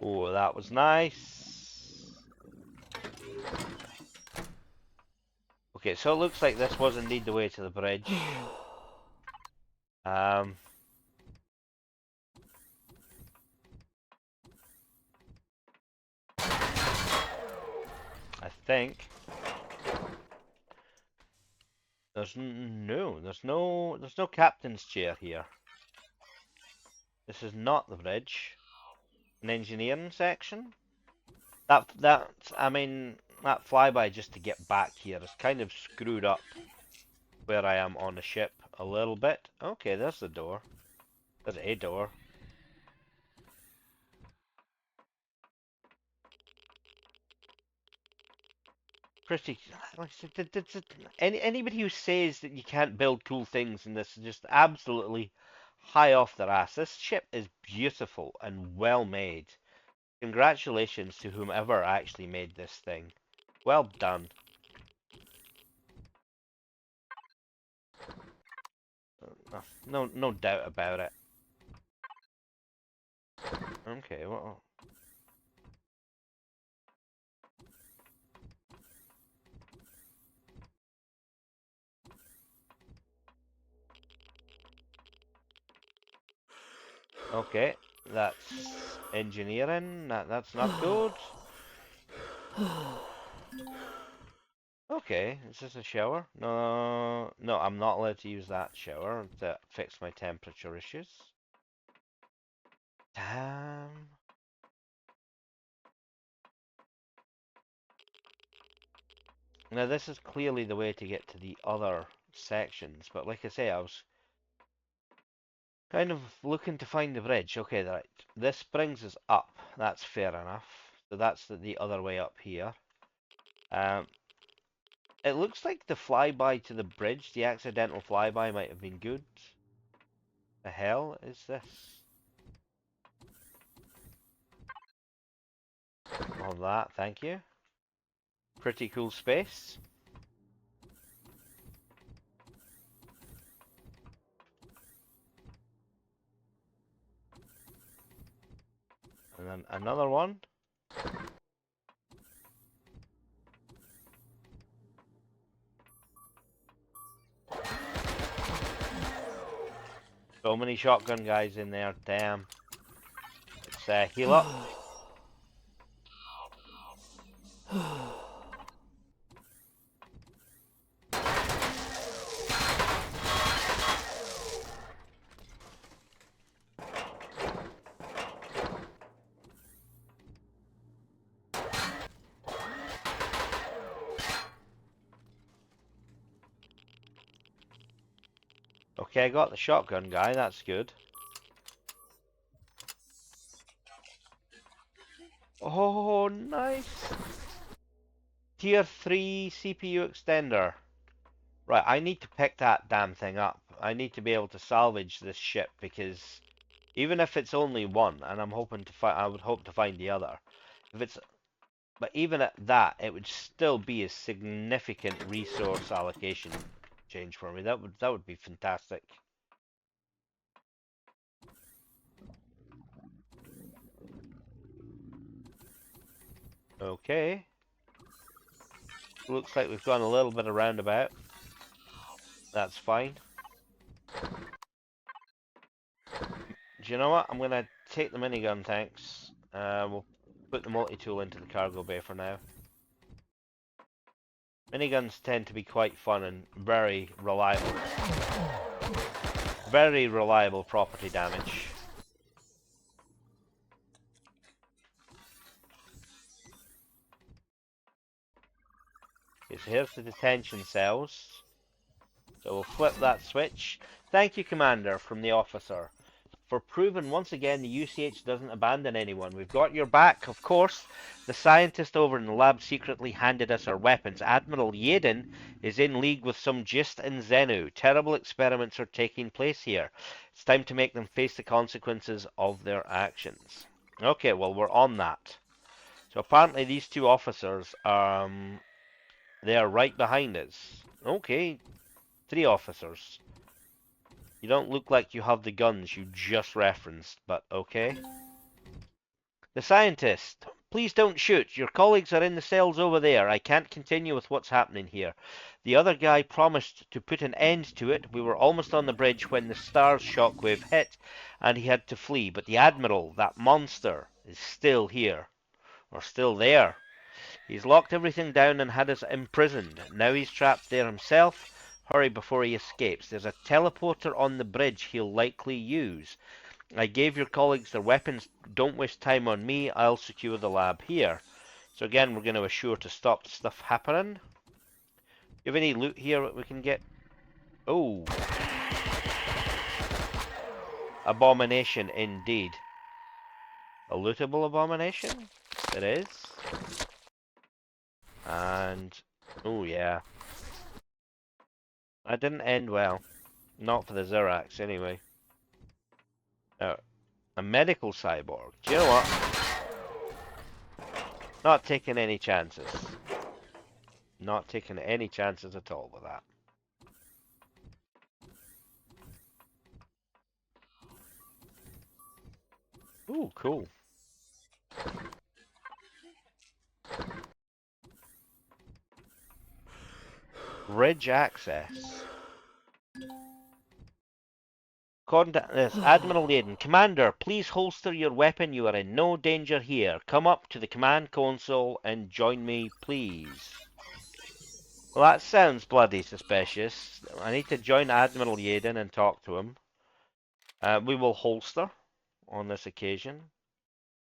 Oh, that was nice. Okay, so it looks like this was indeed the way to the bridge. I think there's no captain's chair here. This is not the bridge. An engineering section. I mean, that flyby just to get back here is kind of screwed up where I am on the ship a little bit. Okay, there's the door. There's a door. Pretty. Like I said, anybody who says that you can't build cool things in this is just absolutely high off their ass. This ship is beautiful and well made. Congratulations to whomever actually made this thing. Well done. No doubt about it. Okay, well. Okay, that's engineering. That's not good. Okay, is this a shower? No, I'm not allowed to use that shower to fix my temperature issues. Damn. Now this is clearly the way to get to the other sections, but like I say, I was kind of looking to find the bridge. Okay, right. This brings us up. That's fair enough. So that's the other way up here. It looks like the flyby to the bridge, the accidental flyby, might have been good. The hell is this? All that, thank you. Pretty cool space. And then another one. So many shotgun guys in there, damn. Let's heal up. Okay, I got the shotgun guy, that's good. Oh, nice! Tier 3 CPU extender. Right, I need to pick that damn thing up. I need to be able to salvage this ship because even if it's only one, and I'm hoping to find, I would hope to find the other. If it's, but even at that, it would still be a significant resource allocation change for me. That would be fantastic. Okay. Looks like we've gone a little bit of roundabout. That's fine. Do you know what? I'm gonna take the minigun, thanks. We'll put the multi-tool into the cargo bay for now. Miniguns tend to be quite fun and very reliable. Very reliable property damage. Okay, so here's the detention cells. So we'll flip that switch. Thank you, Commander, from the officer, for proving once again the UCH doesn't abandon anyone. We've got your back, of course. The scientist over in the lab secretly handed us our weapons. Admiral Yaden is in league with some Gist and Zenu. Terrible experiments are taking place here. It's time to make them face the consequences of their actions. Okay, well, we're on that. So apparently these two officers, they are right behind us. Okay, 3 officers. You don't look like you have the guns you just referenced, but okay. The scientist. Please don't shoot. Your colleagues are in the cells over there. I can't continue with what's happening here. The other guy promised to put an end to it. We were almost on the bridge when the STARS shockwave hit, and he had to flee. But the Admiral, that monster, is still here. Or still there. He's locked everything down and had us imprisoned. Now he's trapped there himself. Hurry before he escapes. There's a teleporter on the bridge he'll likely use. I gave your colleagues their weapons. Don't waste time on me. I'll secure the lab here. So again, we're going to assure to stop stuff happening. You have any loot here that we can get? Oh. Abomination indeed. A lootable abomination? It is. And, oh yeah. That didn't end well. Not for the Xerax, anyway. A medical cyborg. Do you know what? Not taking any chances. Not taking any chances at all with that. Ooh, cool. Bridge access. According to this, Admiral Yaden, Commander, please holster your weapon. You are in no danger here. Come up to the command console and join me, please. Well, that sounds bloody suspicious. I need to join Admiral Yaden and talk to him. We will holster on this occasion.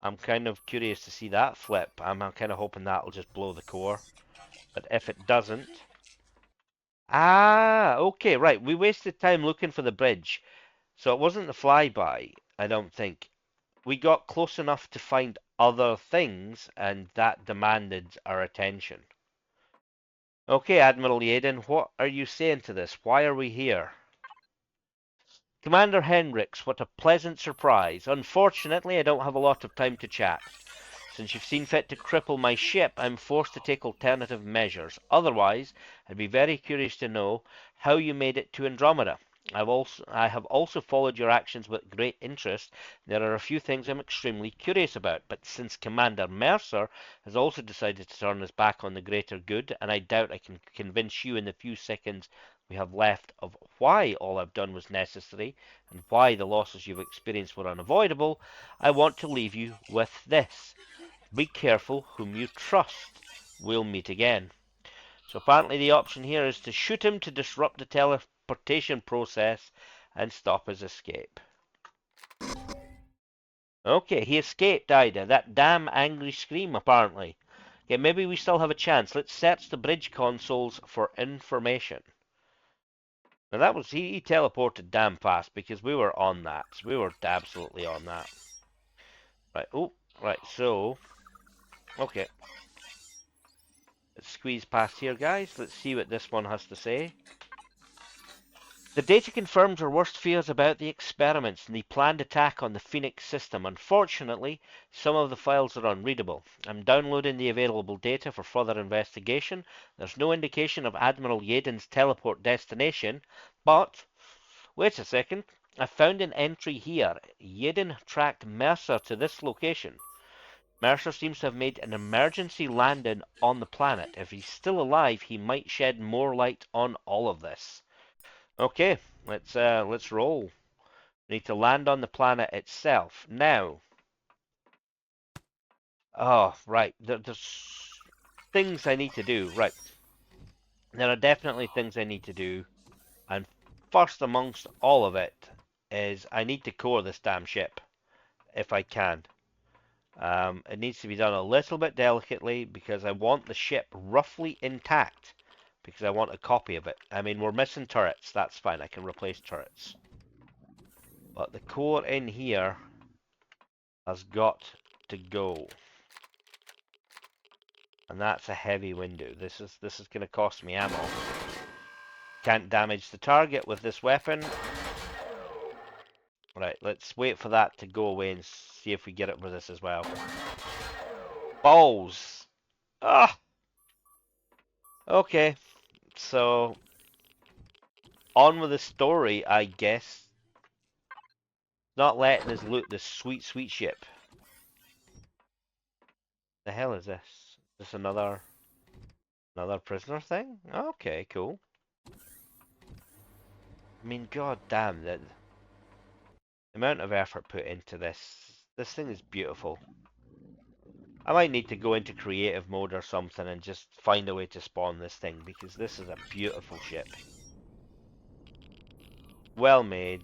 I'm kind of curious to see that flip. I'm kind of hoping that'll just blow the core. But if it doesn't... Ah, okay, right. We wasted time looking for the bridge. So it wasn't the flyby, I don't think. We got close enough to find other things, and that demanded our attention. Okay, Admiral Yaden, what are you saying to this? Why are we here? Commander Hendricks, what a pleasant surprise. Unfortunately, I don't have a lot of time to chat. Since you've seen fit to cripple my ship, I'm forced to take alternative measures. Otherwise, I'd be very curious to know how you made it to Andromeda. I have also followed your actions with great interest. There are a few things I'm extremely curious about, but since Commander Mercer has also decided to turn his back on the greater good, and I doubt I can convince you in the few seconds we have left of why all I've done was necessary, and why the losses you've experienced were unavoidable, I want to leave you with this. Be careful whom you trust. We'll meet again. So apparently the option here is to shoot him to disrupt the teleportation process and stop his escape. Okay, he escaped, Ida. That damn angry scream, apparently. Okay, maybe we still have a chance. Let's search the bridge consoles for information. Now that was he teleported damn fast because we were on that. We were absolutely on that. Right. Oh, right. So, okay. Let's squeeze past here, guys. Let's see what this one has to say. The data confirms our worst fears about the experiments and the planned attack on the Phoenix system. Unfortunately, some of the files are unreadable. I'm downloading the available data for further investigation. There's no indication of Admiral Yaden's teleport destination, but wait a second. I found an entry here. Yaden tracked Mercer to this location. Mercer seems to have made an emergency landing on the planet. If he's still alive, he might shed more light on all of this. Okay, let's roll. We need to land on the planet itself. Now, oh, right, there's things I need to do. Right, there are definitely things I need to do. And first amongst all of it is I need to core this damn ship, if I can. It needs to be done a little bit delicately because I want the ship roughly intact because I want a copy of it. I mean, we're missing turrets. That's fine. I can replace turrets. But the core in here has got to go. And that's a heavy window. This is going to cost me ammo. Can't damage the target with this weapon. Right, let's wait for that to go away and see if we get it with this as well. Balls! Ah! Okay, so on with the story, I guess. Not letting us loot this sweet, sweet ship. The hell is this? Is this another prisoner thing? Okay, cool. I mean, god damn, the amount of effort put into this. This thing is beautiful. I might need to go into creative mode or something and just find a way to spawn this thing because this is a beautiful ship. Well made.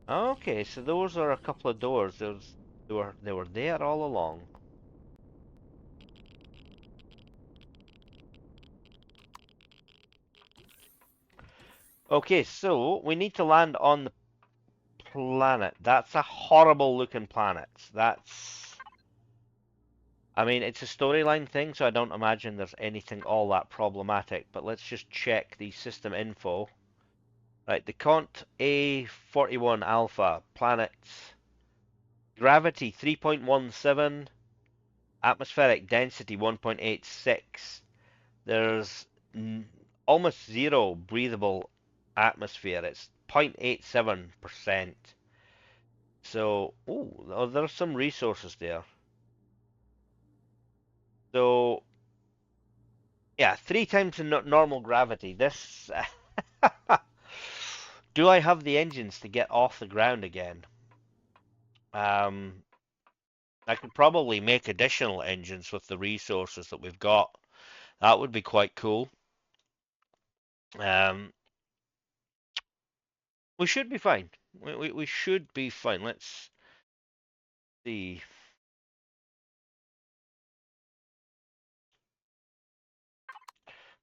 Okay, so those are a couple of doors. They were there all along. Okay, so we need to land on the planet. That's a horrible looking planet. I mean, it's a storyline thing, so I don't imagine there's anything all that problematic, but let's just check the system info. Right, the Cont A41 Alpha, planet, gravity 3.17, atmospheric density 1.86. There's almost zero breathable atmosphere. It's 0.87%. So, oh, there's some resources there. So, yeah, 3 times the normal gravity. This. Do I have the engines to get off the ground again? I could probably make additional engines with the resources that we've got. That would be quite cool. We should be fine. We should be fine. Let's see.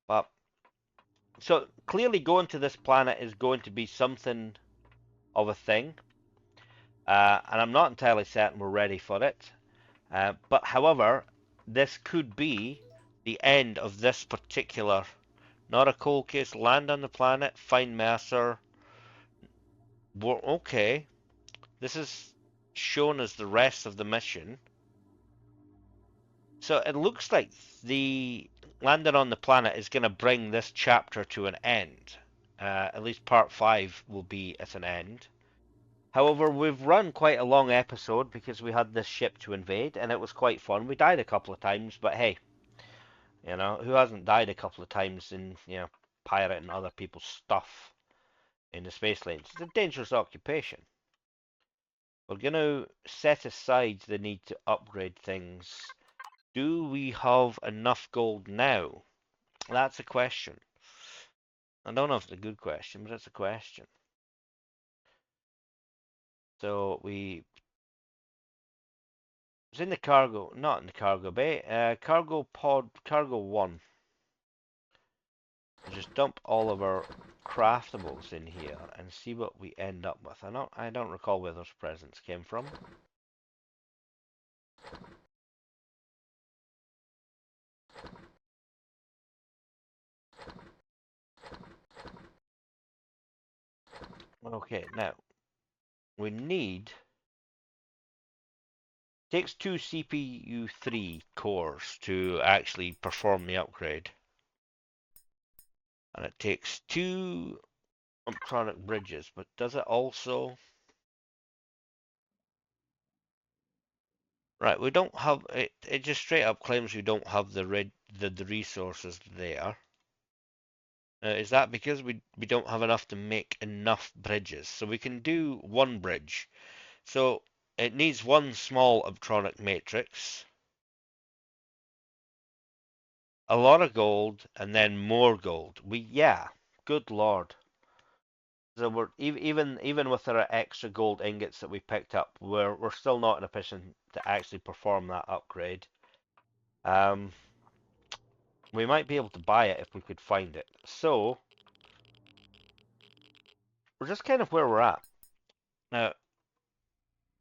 But so clearly going to this planet is going to be something of a thing. And I'm not entirely certain we're ready for it. But however, this could be the end of this particular, not a cold case, land on the planet, find Mercer. We're okay. This is shown as the rest of the mission. So it looks like the landing on the planet is going to bring this chapter to an end. At least part 5 will be at an end. However, we've run quite a long episode because we had this ship to invade, and it was quite fun. We died a couple of times, but hey, you know, who hasn't died a couple of times in, you know, pirating other people's stuff in the space lanes? It's a dangerous occupation. We're going to set aside the need to upgrade things. Do we have enough gold now? That's a question. I don't know if it's a good question, but it's a question. So it's in the cargo, not in the cargo bay. Cargo pod, cargo 1. just dump all of our craftables in here and see what we end up with. I don't recall where those presents came from. Okay, now we need takes 2 CPU 3 cores to actually perform the upgrade. And it takes 2 electronic bridges, but does it also? Right, we don't have it. It just straight up claims we don't have the resources there. Is that because we don't have enough to make enough bridges? So we can do one bridge. So it needs one small optronic matrix, a lot of gold, and then more gold. Yeah, good lord. So we're even with our extra gold ingots that we picked up, we're still not in a position to actually perform that upgrade. We might be able to buy it if we could find it. So we're just kind of where we're at. Now,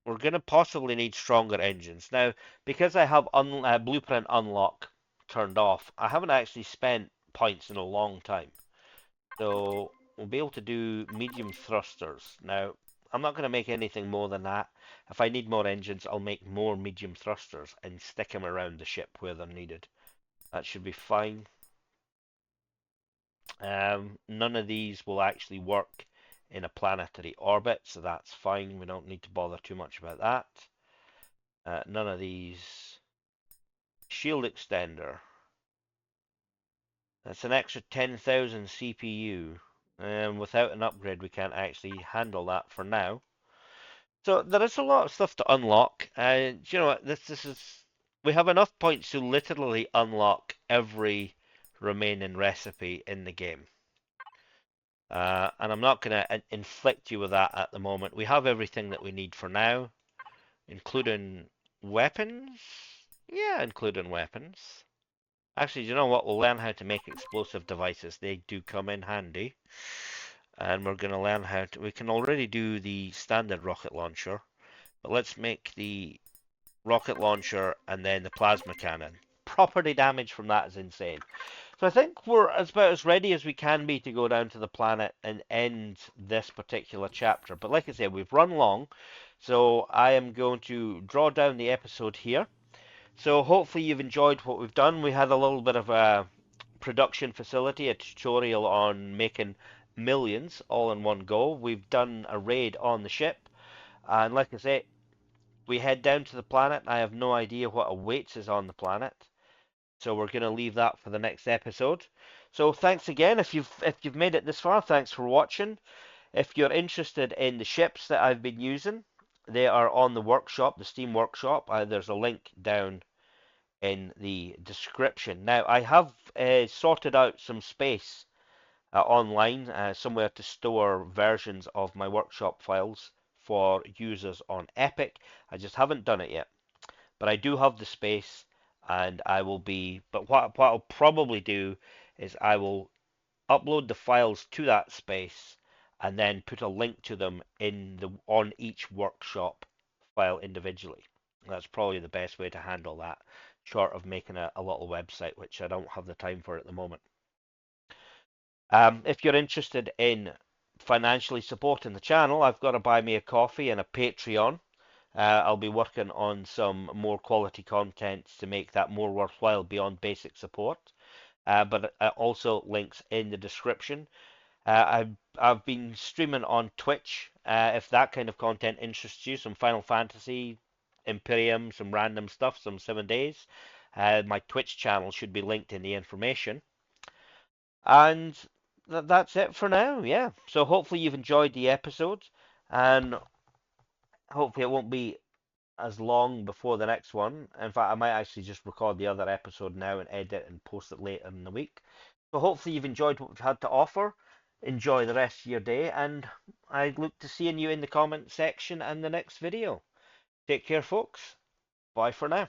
we're going to possibly need stronger engines. Now, because I have blueprint unlock turned off, I haven't actually spent points in a long time. So we'll be able to do medium thrusters. Now, I'm not going to make anything more than that. If I need more engines, I'll make more medium thrusters and stick them around the ship where they're needed. That should be fine. None of these will actually work in a planetary orbit, so that's fine. We don't need to bother too much about that. None of these. Shield extender. That's an extra 10,000 CPU. And without an upgrade, we can't actually handle that for now. So there is a lot of stuff to unlock. And you know what? This is we have enough points to literally unlock every remaining recipe in the game. And I'm not going to inflict you with that at the moment. We have everything that we need for now, including weapons. Yeah, including weapons. Actually, you know what? We'll learn how to make explosive devices. They do come in handy. And we're going to learn how to... We can already do the standard rocket launcher. But let's make the rocket launcher and then the plasma cannon. Property damage from that is insane. So I think we're about as ready as we can be to go down to the planet and end this particular chapter. But like I said, we've run long, so I am going to draw down the episode here. So hopefully you've enjoyed what we've done. We had a little bit of a production facility, a tutorial on making millions all in one go. We've done a raid on the ship, and like I say, we head down to the planet. I have no idea what awaits us on the planet. So we're going to leave that for the next episode. So thanks again. If you've made it this far, thanks for watching. If you're interested in the ships that I've been using, they are on the workshop, the Steam workshop. There's a link down in the description. Now I have sorted out some space online, somewhere to store versions of my workshop files for users on Epic. I just haven't done it yet, but I do have the space, and I will be. But what I'll probably do is I will upload the files to that space, and then put a link to them in the on each workshop file individually. That's probably the best way to handle that, short of making a little website, which I don't have the time for at the moment. If you're interested in financially supporting the channel, I've got a Buy Me a Coffee and a Patreon. I'll be working on some more quality content to make that more worthwhile beyond basic support. But also links in the description. I've been streaming on Twitch. If that kind of content interests you, some Final Fantasy, Empyrion, some random stuff, some 7 days. My Twitch channel should be linked in the information. And that's it for now, yeah. So hopefully you've enjoyed the episode, and hopefully it won't be as long before the next one. In fact, I might actually just record the other episode now and edit and post it later in the week. So hopefully you've enjoyed what we've had to offer. Enjoy the rest of your day, and I look to seeing you in the comment section and the next video. Take care, folks. Bye for now.